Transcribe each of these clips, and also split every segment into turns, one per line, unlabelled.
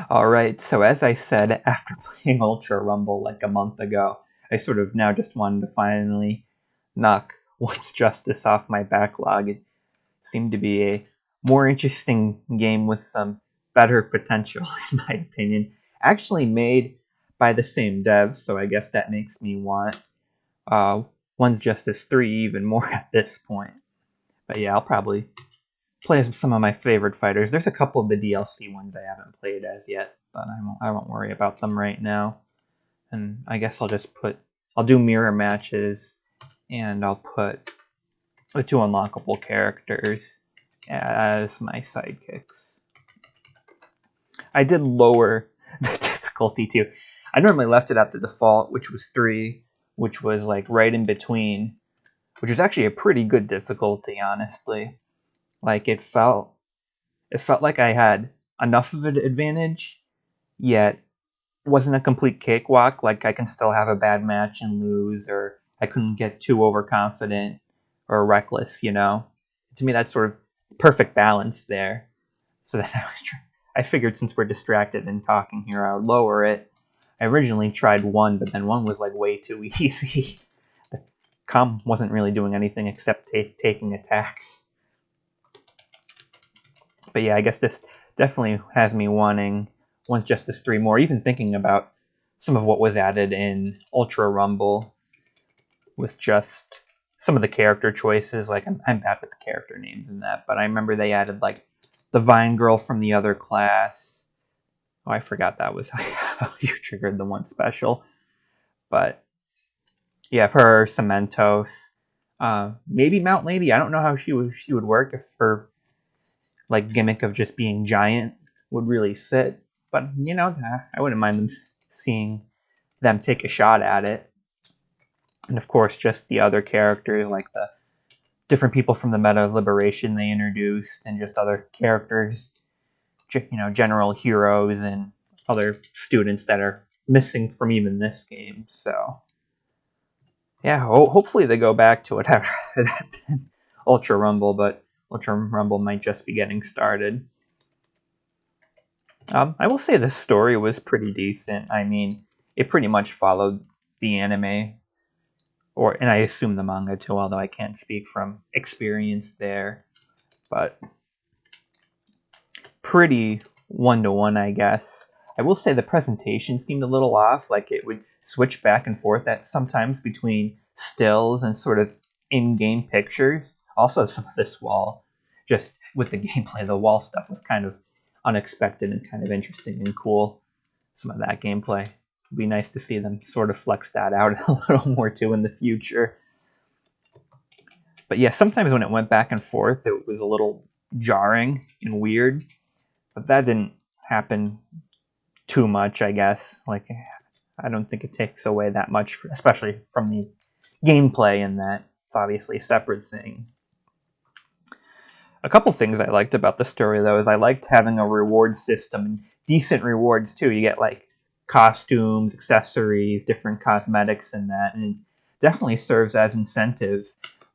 Alright, so as I said, after playing Ultra Rumble like a month ago, I sort of now just wanted to finally knock What's Justice off my backlog. It seemed to be a more interesting game with some better potential, in my opinion. Actually made by the same devs, so I guess that makes me want One's Justice 3 even more at this point. But yeah, I'll probably play as some of my favorite fighters. There's a couple of the DLC ones I haven't played as yet, but I won't worry about them right now. And I guess I'll do mirror matches, and I'll put the two unlockable characters as my sidekicks. I did lower the difficulty too. I normally left it at the default, which was 3, which was like right in between, which was actually a pretty good difficulty, honestly. Like it felt like I had enough of an advantage, yet wasn't a complete cakewalk. Like I can still have a bad match and lose, or I couldn't get too overconfident or reckless. To me, that's sort of perfect balance there. So then I figured since we're distracted and talking here, I would lower it. I originally tried 1, but then 1 was like way too easy. The com wasn't really doing anything except taking attacks. But yeah, I guess this definitely has me wanting One's Justice 3 more, even thinking about some of what was added in Ultra Rumble with just some of the character choices. Like, I'm bad with the character names in that, but I remember they added, like, the Vine Girl from the other class. Oh, I forgot that was how you triggered the one special. But, yeah, for her, Cementos. Maybe Mount Lady. I don't know how she would work if her like gimmick of just being giant would really fit, but I wouldn't mind them seeing them take a shot at it. And of course, just the other characters, like the different people from the Meta Liberation they introduced, and just other characters, general heroes and other students that are missing from even this game. So yeah, hopefully they go back to it after that Ultra Rumble, but Ultra Rumble might just be getting started. I will say the story was pretty decent. I mean, it pretty much followed the anime, and I assume the manga too, although I can't speak from experience there. But pretty one-to-one, I guess. I will say the presentation seemed a little off, like it would switch back and forth at sometimes between stills and sort of in-game pictures. Also, some of this wall, just with the gameplay, the wall stuff was kind of unexpected and kind of interesting and cool. Some of that gameplay. It'd be nice to see them sort of flex that out a little more too in the future. But yeah, sometimes when it went back and forth, it was a little jarring and weird. But that didn't happen too much, I guess. Like, I don't think it takes away that much, especially from the gameplay, in that it's obviously a separate thing. A couple things I liked about the story, though, is I liked having a reward system, and decent rewards, too. You get, like, costumes, accessories, different cosmetics and that, and it definitely serves as incentive.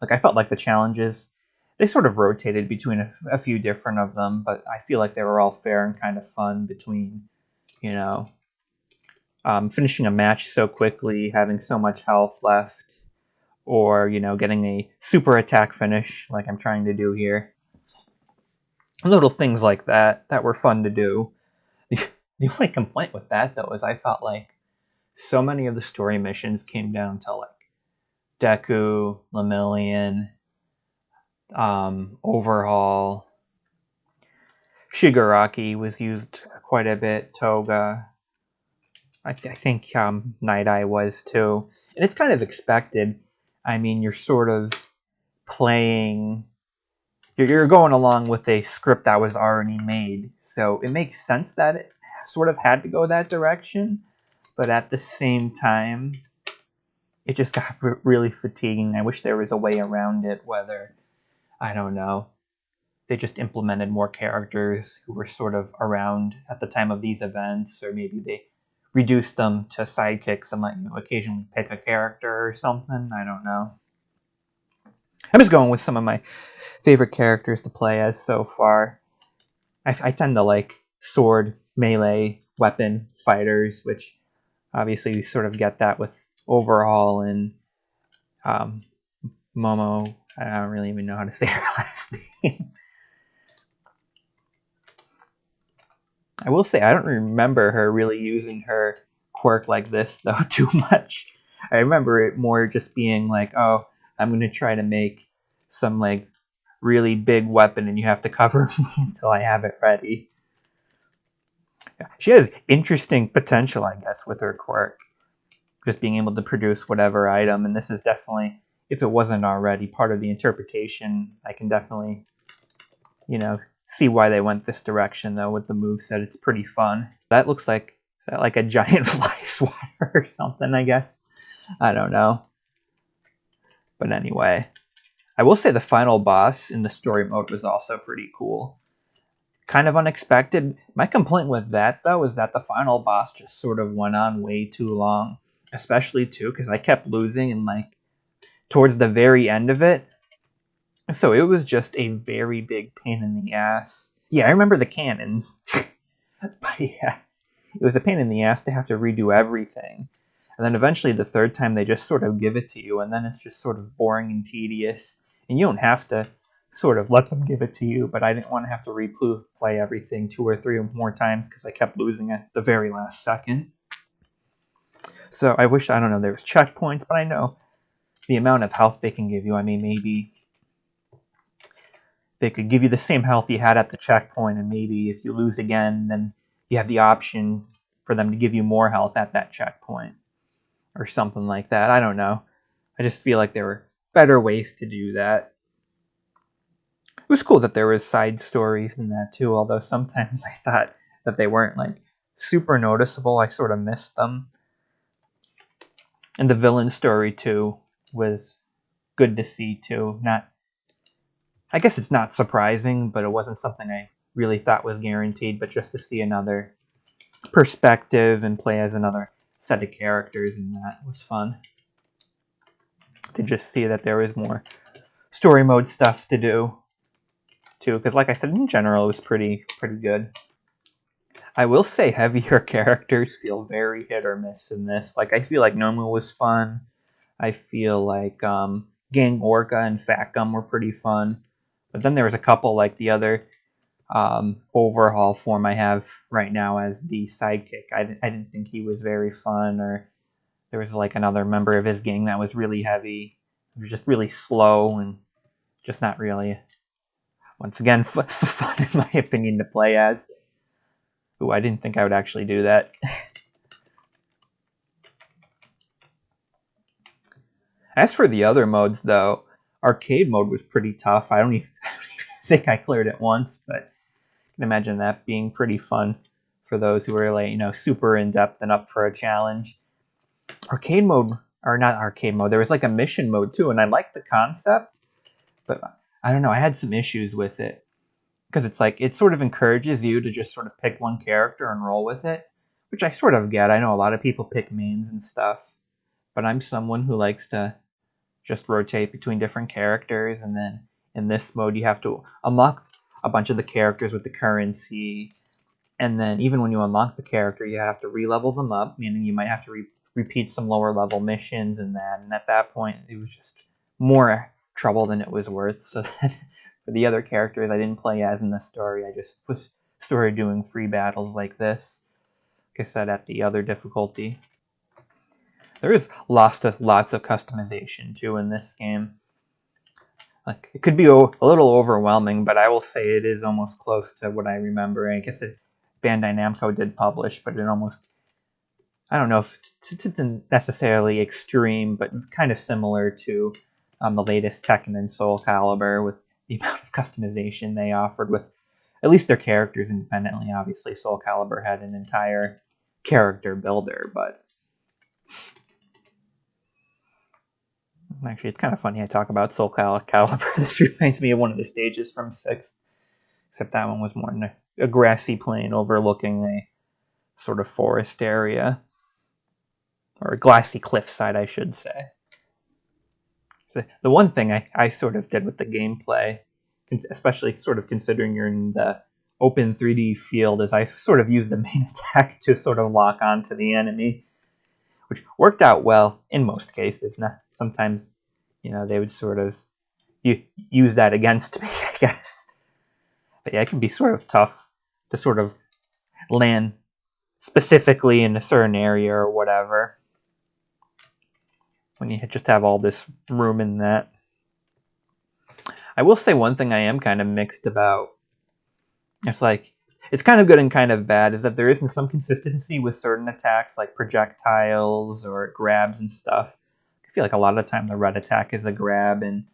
Like, I felt like the challenges, they sort of rotated between a few different of them, but I feel like they were all fair and kind of fun between, finishing a match so quickly, having so much health left, or, getting a super attack finish like I'm trying to do here. Little things like that were fun to do. The only complaint with that, though, is I felt like so many of the story missions came down to, like, Deku, Lemillion, Overhaul, Shigaraki was used quite a bit, Toga. I think Night Eye was too. And it's kind of expected. I mean, you're sort of playing... You're going along with a script that was already made, so it makes sense that it sort of had to go that direction, but at the same time, it just got really fatiguing. I wish there was a way around it, whether, I don't know, they just implemented more characters who were sort of around at the time of these events, or maybe they reduced them to sidekicks and let you occasionally pick a character or something. I don't know. I'm just going with some of my favorite characters to play as so far. I tend to like sword, melee, weapon fighters, which obviously we sort of get that with Overhaul and Momo. I don't really even know how to say her last name. I will say I don't remember her really using her quirk like this though too much. I remember it more just being like, oh, I'm going to try to make some like really big weapon and you have to cover me until I have it ready. Yeah. She has interesting potential, I guess, with her quirk. Just being able to produce whatever item, and this is definitely, if it wasn't already part of the interpretation, I can definitely, see why they went this direction though with the moveset. It's pretty fun. That looks like, is that like a giant fly swatter or something, I guess? I don't know. But anyway, I will say the final boss in the story mode was also pretty cool. Kind of unexpected. My complaint with that though is that the final boss just sort of went on way too long. Especially too, because I kept losing and like towards the very end of it. So it was just a very big pain in the ass. Yeah, I remember the cannons. But yeah, it was a pain in the ass to have to redo everything. And then eventually the third time they just sort of give it to you, and then it's just sort of boring and tedious. And you don't have to sort of let them give it to you, but I didn't want to have to replay everything 2 or 3 more times because I kept losing at the very last second. So I wish, I don't know, there was checkpoints, but I know the amount of health they can give you. I mean, maybe they could give you the same health you had at the checkpoint, and maybe if you lose again, then you have the option for them to give you more health at that checkpoint or something like that. I don't know. I just feel like there were better ways to do that. It was cool that there was side stories in that too, although sometimes I thought that they weren't like super noticeable. I sort of missed them. And the villain story too was good to see too. I guess it's not surprising, but it wasn't something I really thought was guaranteed, but just to see another perspective and play as another set of characters in that was fun. To just see that there was more story mode stuff to do too, because like I said, in general it was pretty good. I will say heavier characters feel very hit or miss in this. Like, I feel like Nomu was fun. I feel like Gang Orca and Fat Gum were pretty fun. But then there was a couple, like the other Overhaul form I have right now as the sidekick. I didn't think he was very fun. Or there was like another member of his gang that was really heavy. He was just really slow and just not really, once again, fun in my opinion to play as. Ooh, I didn't think I would actually do that. As for the other modes, though, arcade mode was pretty tough. I don't even think I cleared it once, but I can imagine that being pretty fun for those who are like, super in-depth and up for a challenge. Arcade mode, or not arcade mode, there was like a mission mode too, and I liked the concept, but I don't know, I had some issues with it. Because it's like, it sort of encourages you to just sort of pick one character and roll with it, which I sort of get. I know a lot of people pick mains and stuff, but I'm someone who likes to just rotate between different characters, and then in this mode you have to unlock a bunch of the characters with the currency, and then even when you unlock the character you have to re-level them up, meaning you might have to repeat some lower level missions and at that point it was just more trouble than it was worth. So then for the other characters I didn't play as in the story, I just started doing free battles like this, like I said, at the other difficulty. There is lots of customization too in this game. Like, it could be a little overwhelming, but I will say it is almost close to what I remember. I guess Bandai Namco did publish, but it almost, I don't know if it's necessarily extreme, but kind of similar to the latest Tekken and Soul Calibur, with the amount of customization they offered with at least their characters independently. Obviously, Soul Calibur had an entire character builder, but actually, it's kind of funny I talk about Soul Calibur. This reminds me of one of the stages from 6th, except that one was more in a grassy plain overlooking a sort of forest area, or a glassy cliffside, I should say. So the one thing I sort of did with the gameplay, especially sort of considering you're in the open 3D field as I sort of used the main attack to sort of lock onto the enemy, which worked out well in most cases. Now, sometimes, they would sort of use that against me, I guess. But yeah, it can be sort of tough to sort of land specifically in a certain area or whatever when you just have all this room in that. I will say one thing I am kind of mixed about. It's kind of good and kind of bad, is that there isn't some consistency with certain attacks like projectiles or grabs and stuff. I feel like a lot of the time the red attack is a grab, and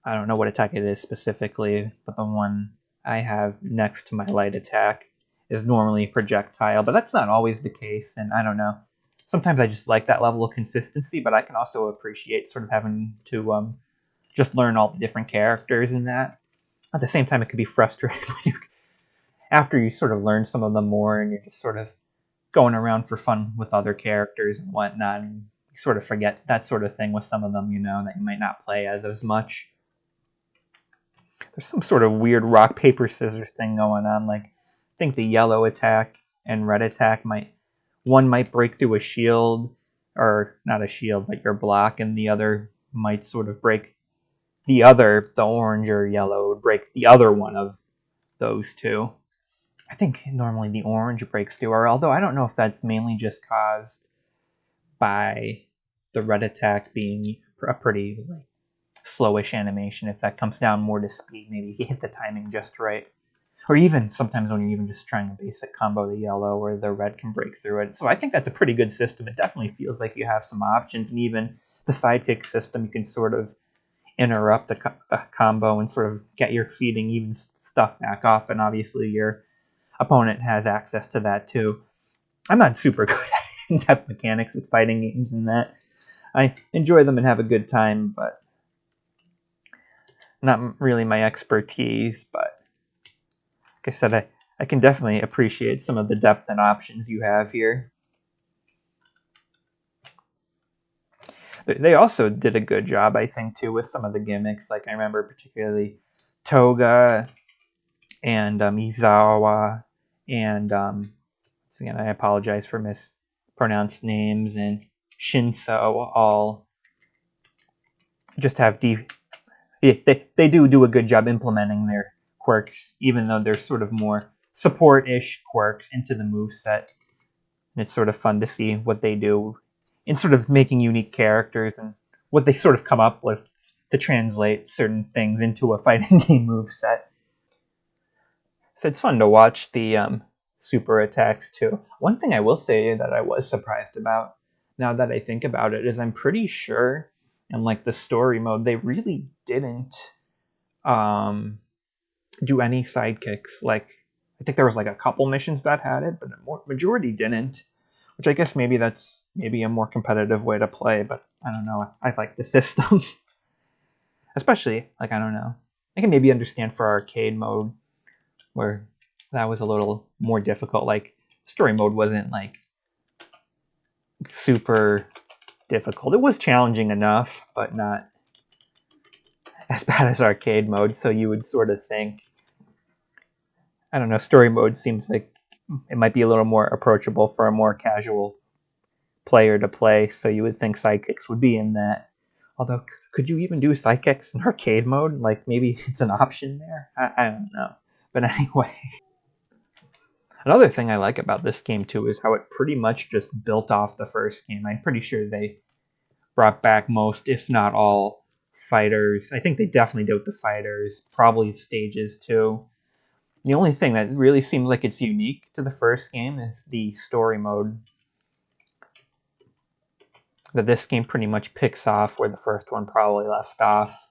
I don't know what attack it is specifically, but the one I have next to my light attack is normally projectile, but that's not always the case, and I don't know. Sometimes I just like that level of consistency, but I can also appreciate sort of having to just learn all the different characters in that. At the same time, it could be frustrating when after you sort of learn some of them more and you're just sort of going around for fun with other characters and whatnot, and you sort of forget that sort of thing with some of them, that you might not play as much. There's some sort of weird rock, paper, scissors thing going on. Like, I think the yellow attack and red attack one might break through a shield, or not a shield, but your block, and the other might sort of break the orange or yellow would break the other one of those two. I think normally the orange breaks through, or although I don't know if that's mainly just caused by the red attack being a pretty slowish animation. If that comes down more to speed, maybe you hit the timing just right. Or even sometimes when you're even just trying a basic combo, the yellow or the red can break through it. So I think that's a pretty good system. It definitely feels like you have some options, and even the sidekick system, you can sort of interrupt a combo and sort of get your feeding even stuff back up, and obviously your opponent has access to that too. I'm not super good at in-depth mechanics with fighting games in that. I enjoy them and have a good time, but not really my expertise. But like I said, I can definitely appreciate some of the depth and options you have here. They also did a good job, I think, too, with some of the gimmicks. Like, I remember particularly Toga and Izawa and again, I apologize for mispronounced names, and Shinso all just have they do a good job implementing their quirks, even though they're sort of more support-ish quirks into the moveset. And it's sort of fun to see what they do in sort of making unique characters and what they sort of come up with to translate certain things into a fighting game moveset. So it's fun to watch the super attacks too. One thing I will say that I was surprised about, now that I think about it, is I'm pretty sure in like the story mode they really didn't do any sidekicks. Like, I think there was like a couple missions that had it, but the majority didn't. Which I guess maybe that's a more competitive way to play, but I don't know. I like the system. Especially, like, I don't know. I can maybe understand for arcade mode where that was a little more difficult. Like, story mode wasn't like super difficult. It was challenging enough, but not as bad as arcade mode. So you would sort of think, I don't know, story mode seems like it might be a little more approachable for a more casual player to play. So you would think sidekicks would be in that. Although, could you even do sidekicks in arcade mode? Like, maybe it's an option there? I don't know. But anyway. Another thing I like about this game, too, is how it pretty much just built off the first game. I'm pretty sure they brought back most, if not all, fighters. I think they definitely did with the fighters. Probably stages, too. The only thing that really seems like it's unique to the first game is the story mode. That this game pretty much picks off where the first one probably left off.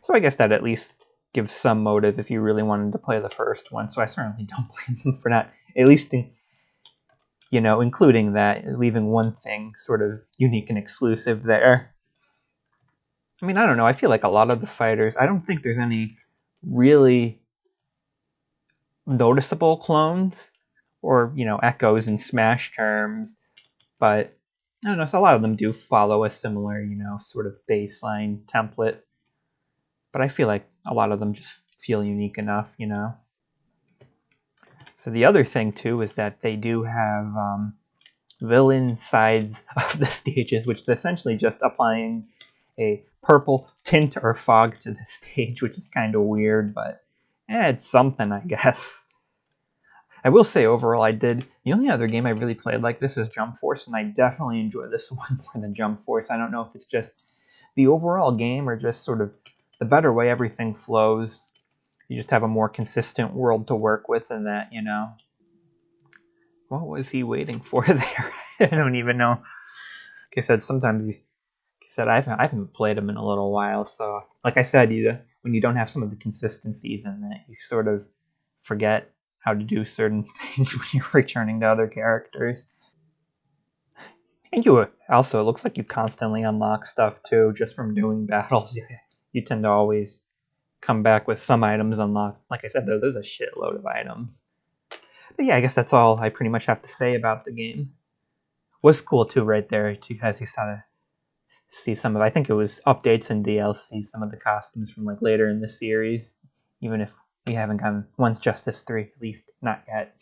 So I guess that at least gives some motive if you really wanted to play the first one. So I certainly don't blame them for not, at least including that, leaving one thing sort of unique and exclusive there. I mean, I don't know. I feel like a lot of the fighters, I don't think there's any really noticeable clones or, echoes in Smash terms. But I don't know, so a lot of them do follow a similar, sort of baseline template. But I feel like a lot of them just feel unique enough, So the other thing too is that they do have villain sides of the stages, which is essentially just applying a purple tint or fog to the stage, which is kind of weird, but it's something, I guess. I will say overall, the only other game I really played like this is Jump Force, and I definitely enjoy this one more than Jump Force. I don't know if it's just the overall game or just sort of the better way everything flows. You just have a more consistent world to work with, and that, what was he waiting for there? I don't even know. Like I said, I haven't played them in a little while, so like I said, when you don't have some of the consistencies in that, you sort of forget how to do certain things when you're returning to other characters. And you also, it looks like you constantly unlock stuff too, just from doing battles. You tend to always come back with some items unlocked. Like I said, there's a shitload of items. But yeah, I guess that's all I pretty much have to say about the game. Was cool too, right there, as you saw see some of, I think it was updates and DLC, some of the costumes from like later in the series, even if we haven't gotten Once Justice 3, at least not yet.